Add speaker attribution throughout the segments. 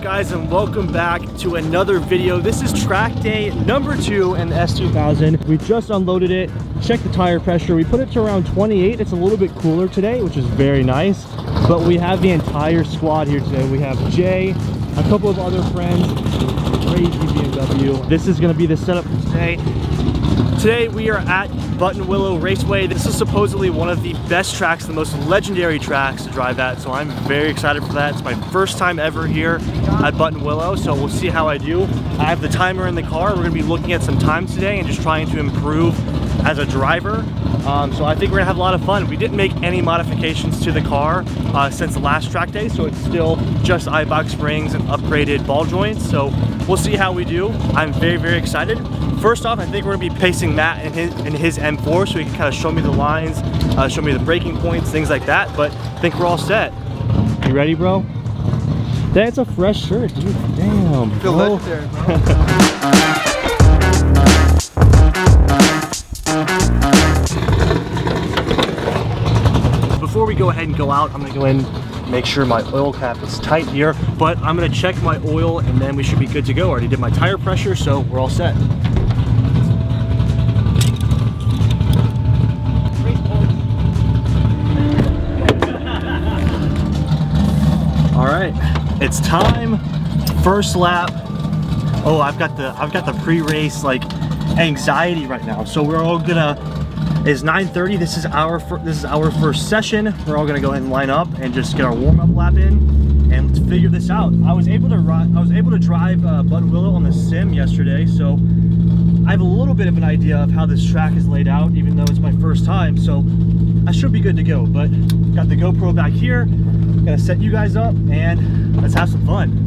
Speaker 1: guys, and welcome back to another video. This is track day number 2 in the S2000. We just unloaded it, checked the tire pressure. We put it to around 28. It's a little bit cooler today, which is very nice. But we have the entire squad here today. We have Jay, a couple of other friends, crazy BMW. This is going to be the setup for today. Today we are at Buttonwillow Raceway. This is supposedly one of the best tracks, the most legendary tracks to drive at, so I'm very excited for that. It's my first time ever here at Buttonwillow, so we'll see how I do. I have the timer in the car. We're going to be looking at some times today and just trying to improve as a driver. So I think we're gonna have a lot of fun. We didn't make any modifications to the car since the last track day, so it's still just eyebox springs and upgraded ball joints. So we'll see how we do. I'm very, very excited. First off, I think we're gonna be pacing Matt in his M4 so he can kind of show me the lines, show me the braking points, things like that. But I think we're all set. You ready, bro? That's a fresh shirt, dude. Damn,
Speaker 2: Feel
Speaker 1: bro.
Speaker 2: legendary, bro.
Speaker 1: Before we go ahead and go out, I'm gonna go in and make sure my oil cap is tight here, but I'm gonna check my oil and then we should be good to go. I already did my tire pressure, so we're all set. All right, it's time. First lap. Oh, I've got the pre-race like anxiety right now. So we're all gonna. It's 9:30. This is our first session. We're all gonna go ahead and line up and just get our warm-up lap in, and let's figure this out. I was able to drive Buttonwillow on the sim yesterday, so I have a little bit of an idea of how this track is laid out, even though it's my first time. So I should be good to go. But got the GoPro back here. Gonna set you guys up and let's have some fun.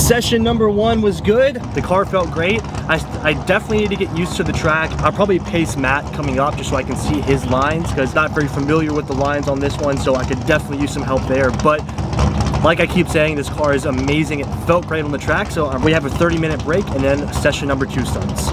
Speaker 1: Session number 1 was good. The car felt great. I definitely need to get used to the track. I'll probably pace Matt coming up just so I can see his lines, because not very familiar with the lines on this one, so I could definitely use some help there. But like I keep saying, this car is amazing. It felt great on the track, so we have a 30-minute break and then session number 2 starts.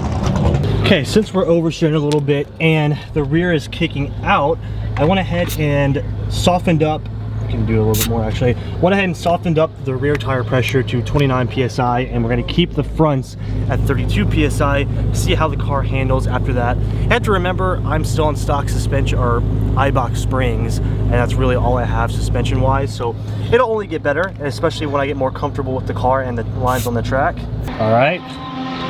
Speaker 1: Okay, since we're oversteering a little bit and the rear is kicking out, I went ahead and softened up. I can do a little bit more actually. Went ahead and softened up the rear tire pressure to 29 psi, and we're going to keep the fronts at 32 psi. See how the car handles after that. You have to remember, I'm still on stock suspension or iBox springs, and that's really all I have suspension wise. So it'll only get better, especially when I get more comfortable with the car and the lines on the track. All right,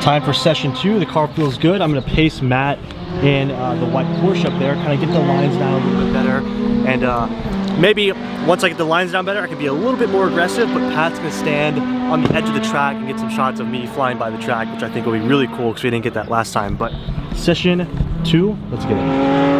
Speaker 1: time for session 2. The car feels good. I'm going to pace Matt and the white Porsche up there, kind of get the lines down a little bit better, and maybe once I get the lines down better, I can be a little bit more aggressive, but Pat's gonna stand on the edge of the track and get some shots of me flying by the track, which I think will be really cool because we didn't get that last time. But session 2, let's get it.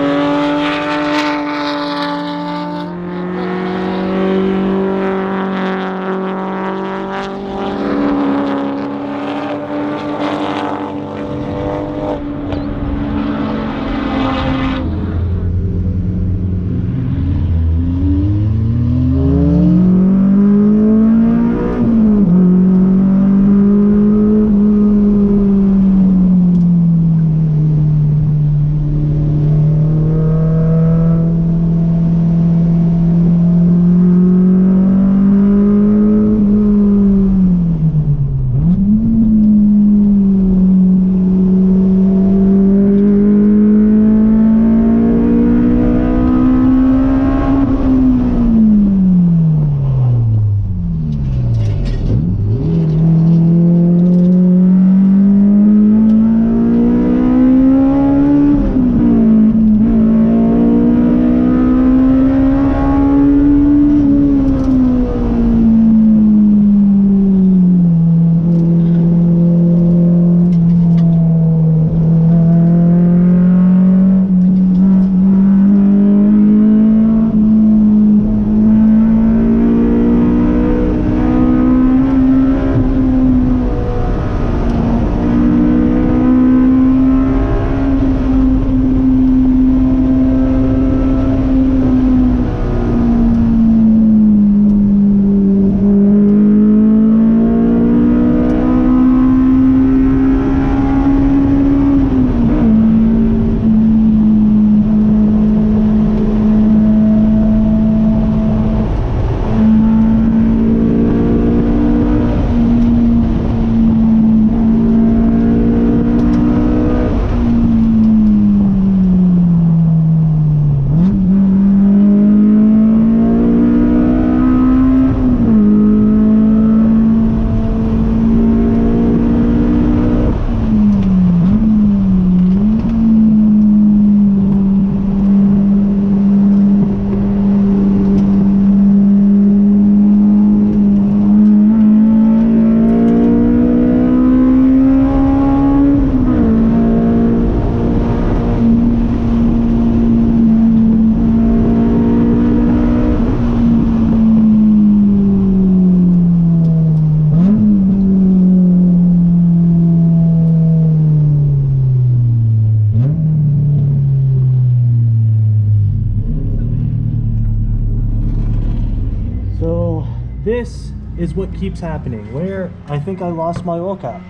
Speaker 1: This is what keeps happening, where I think I lost my oil cap.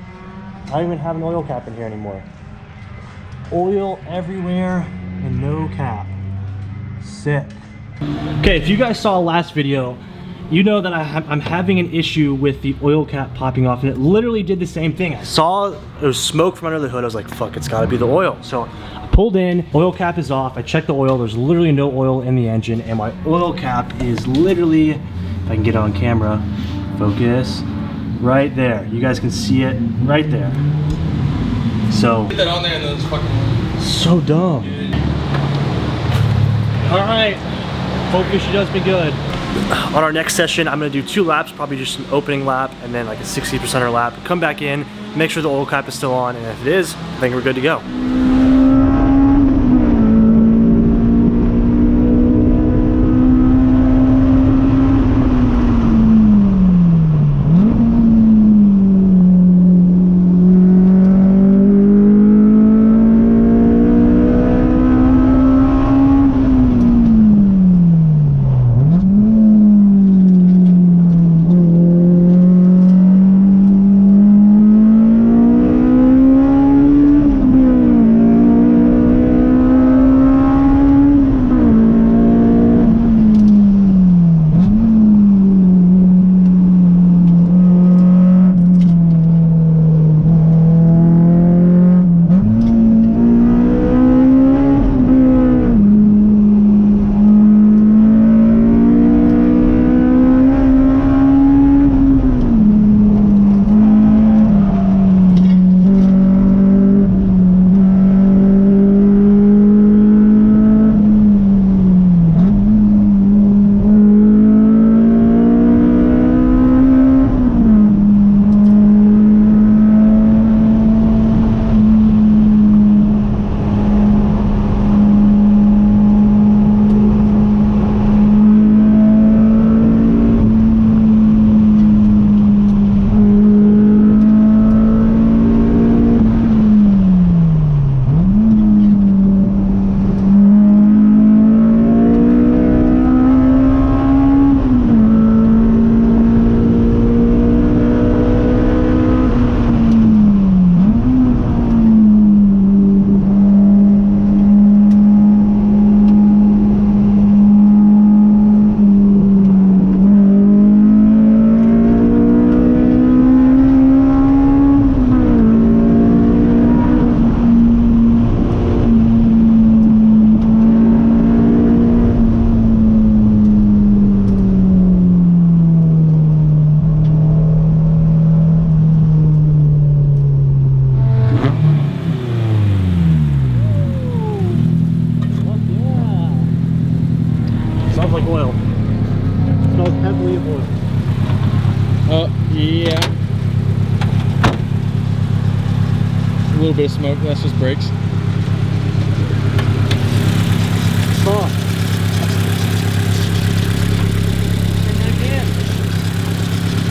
Speaker 1: I don't even have an oil cap in here anymore. Oil everywhere and no cap. Sick. Okay, if you guys saw last video, you know that I'm having an issue with the oil cap popping off, and it literally did the same thing. I saw there was smoke from under the hood. I was like, fuck, it's gotta be the oil. So I pulled in, oil cap is off. I checked the oil, there's literally no oil in the engine, and my oil cap is literally, if I can get it on camera, focus, right there. You guys can see it right there. So,
Speaker 2: Get that on there and then it's fucking...
Speaker 1: So dumb. All right, hopefully she does me good. On our next session, I'm gonna do 2 laps, probably just an opening lap and then like a 60%er lap. Come back in, make sure the oil cap is still on, and if it is, I think we're good to go. Smells like oil. Smells heavily of oil.
Speaker 2: Oh, yeah. A little bit of smoke, that's just brakes.
Speaker 1: Soft.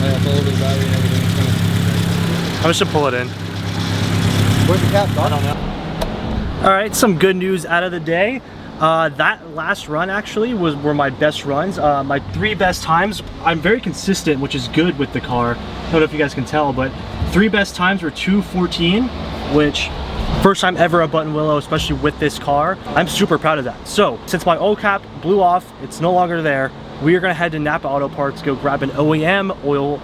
Speaker 2: I got a little bit of battery and everything.
Speaker 1: I'm just gonna pull it in.
Speaker 3: Where's the cap?
Speaker 1: I don't know. All right, some good news out of the day. That last run actually were my best runs. My 3 best times. I'm very consistent, which is good with the car. I don't know if you guys can tell, but 3 best times were 2:14, which first time ever a Buttonwillow, especially with this car. I'm super proud of that. So since my oil cap blew off, it's no longer there. We are gonna head to Napa Auto Parts, go grab an OEM oil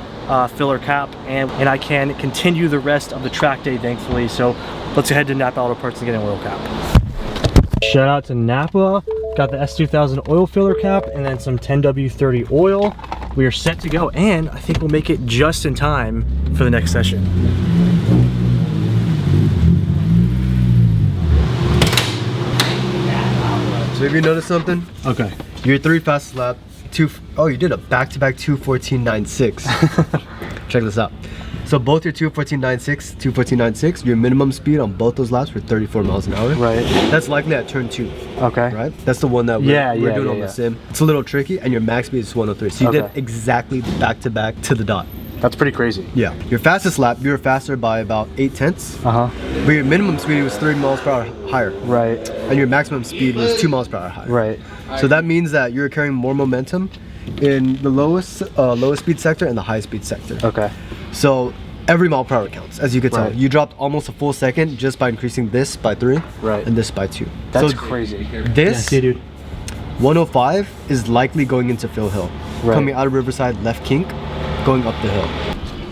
Speaker 1: filler cap, and I can continue the rest of the track day, thankfully. So let's head to Napa Auto Parts and get an oil cap. Shout out to Napa. Got the S2000 oil filler cap and then some 10W30 oil. We are set to go, and I think we'll make it just in time for the next session.
Speaker 3: So have you noticed something?
Speaker 1: Okay.
Speaker 3: Your 3 fastest lap, oh, you did a back-to-back 2:14.96. Check this out. So both your 2:14.96, 2:14.96, your minimum speed on both those laps were 34 miles an hour.
Speaker 1: Right.
Speaker 3: That's likely at turn 2.
Speaker 1: Okay.
Speaker 3: Right? That's the one that we're doing on the sim. It's a little tricky, and your max speed is 103. So you did exactly back-to-back to the dot.
Speaker 1: That's pretty crazy.
Speaker 3: Yeah. Your fastest lap, you were faster by about 8/10.
Speaker 1: Uh-huh.
Speaker 3: But your minimum speed was 3 miles per hour higher.
Speaker 1: Right.
Speaker 3: And your maximum speed was 2 miles per hour higher.
Speaker 1: Right.
Speaker 3: So that means that you're carrying more momentum in the lowest speed sector and the high speed sector.
Speaker 1: Okay.
Speaker 3: So every mile per hour counts, as you could tell. You dropped almost a full second just by increasing this by 3 and this by 2.
Speaker 1: That's
Speaker 3: so
Speaker 1: crazy.
Speaker 3: This
Speaker 1: dude.
Speaker 3: 105 is likely going into Phil Hill. Coming out of Riverside, left kink, going up the hill.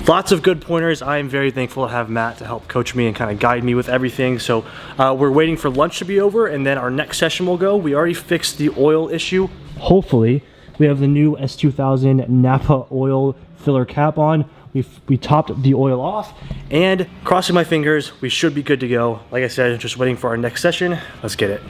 Speaker 1: Lots of good pointers. I am very thankful to have Matt to help coach me and kind of guide me with everything. So we're waiting for lunch to be over, and then our next session will go. We already fixed the oil issue. Hopefully, we have the new S2000 Napa oil filler cap on. We topped the oil off, and crossing my fingers, we should be good to go. Like I said, just waiting for our next session. Let's get it.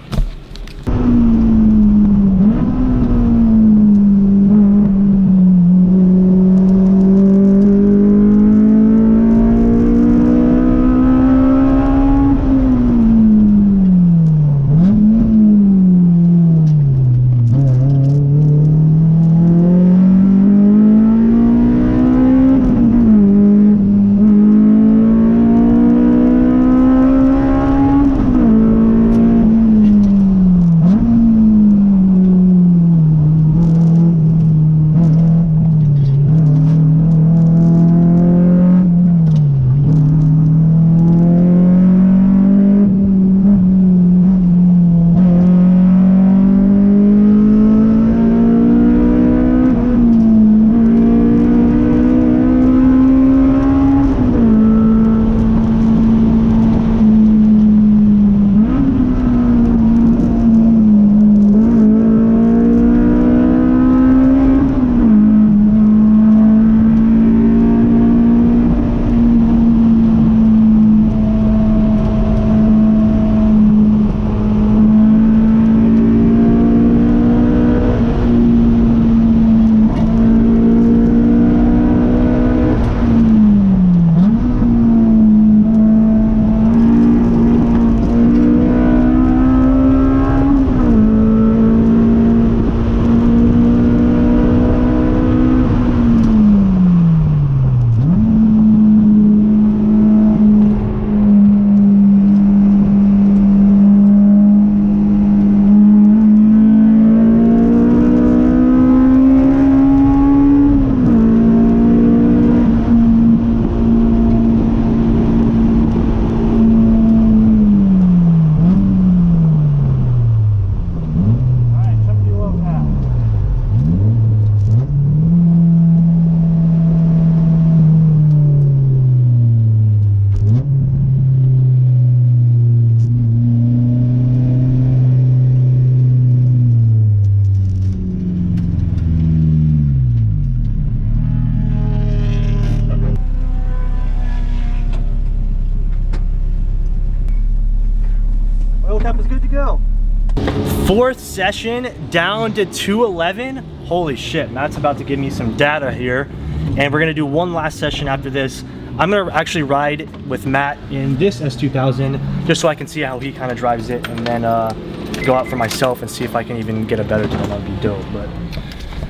Speaker 3: Oil cap is good to go.
Speaker 1: Fourth session, down to 211. Holy shit, Matt's about to give me some data here. And we're gonna do one last session after this. I'm gonna actually ride with Matt in this S2000 just so I can see how he kind of drives it, and then go out for myself and see if I can even get a better time. That'd be dope. But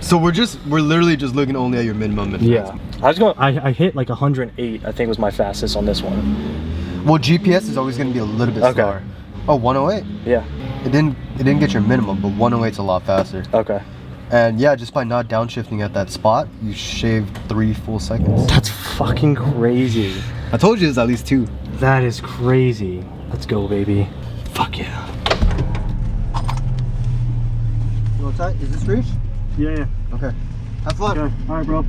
Speaker 3: so we're literally just looking only at your minimum and
Speaker 1: yeah, I hit like 108, I think was my fastest on this one.
Speaker 3: Well, GPS is always gonna be a little bit slower. Oh, 108?
Speaker 1: Yeah.
Speaker 3: It didn't get your minimum, but 108's a lot faster.
Speaker 1: Okay.
Speaker 3: And yeah, just by not downshifting at that spot, you shaved 3 full seconds.
Speaker 1: That's fucking crazy.
Speaker 3: I told you it's at least 2.
Speaker 1: That is crazy. Let's go, baby. Fuck yeah.
Speaker 3: You want tight? Is this reach?
Speaker 1: Yeah.
Speaker 3: Okay. Have fun.
Speaker 1: Okay. All right, bro.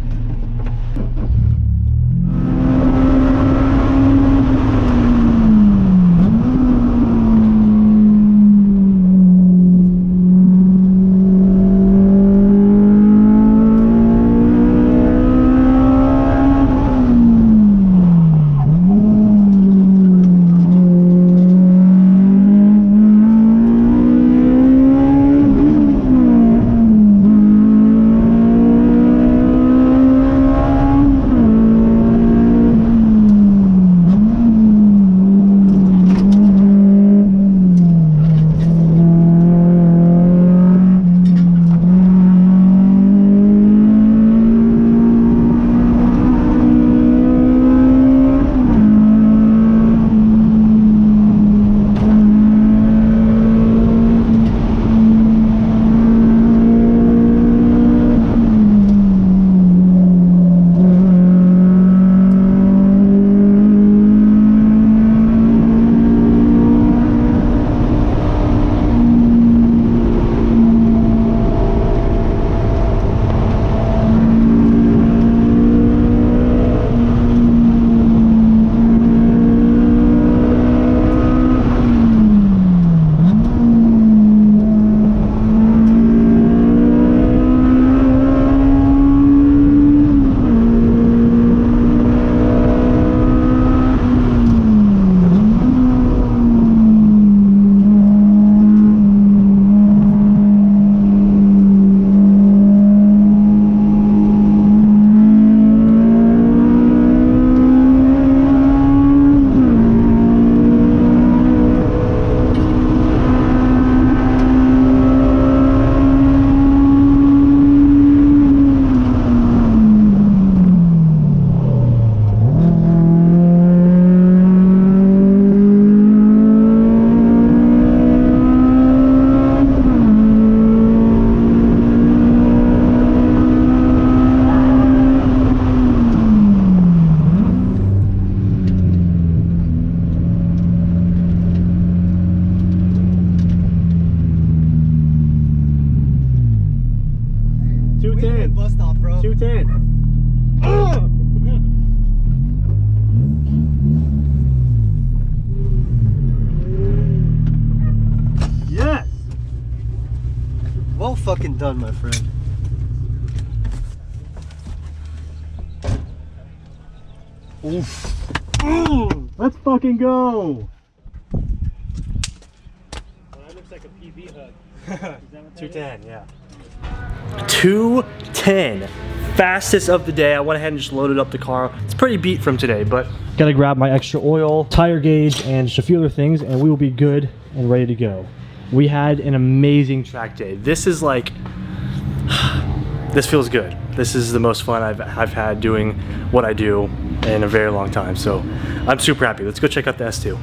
Speaker 3: Bus stop, bro.
Speaker 1: 210. Yes.
Speaker 3: Well fucking done, my friend.
Speaker 1: Oof. Let's fucking go. Well, that looks like a PV hug. 210, yeah. 210. Fastest of the day. I went ahead and just loaded up the car. It's pretty beat from today, but gotta grab my extra oil, tire gauge, and just a few other things, and we will be good and ready to go. We had an amazing track day. This is like, this feels good. This is the most fun I've had doing what I do in a very long time. So I'm super happy. Let's go check out the S2.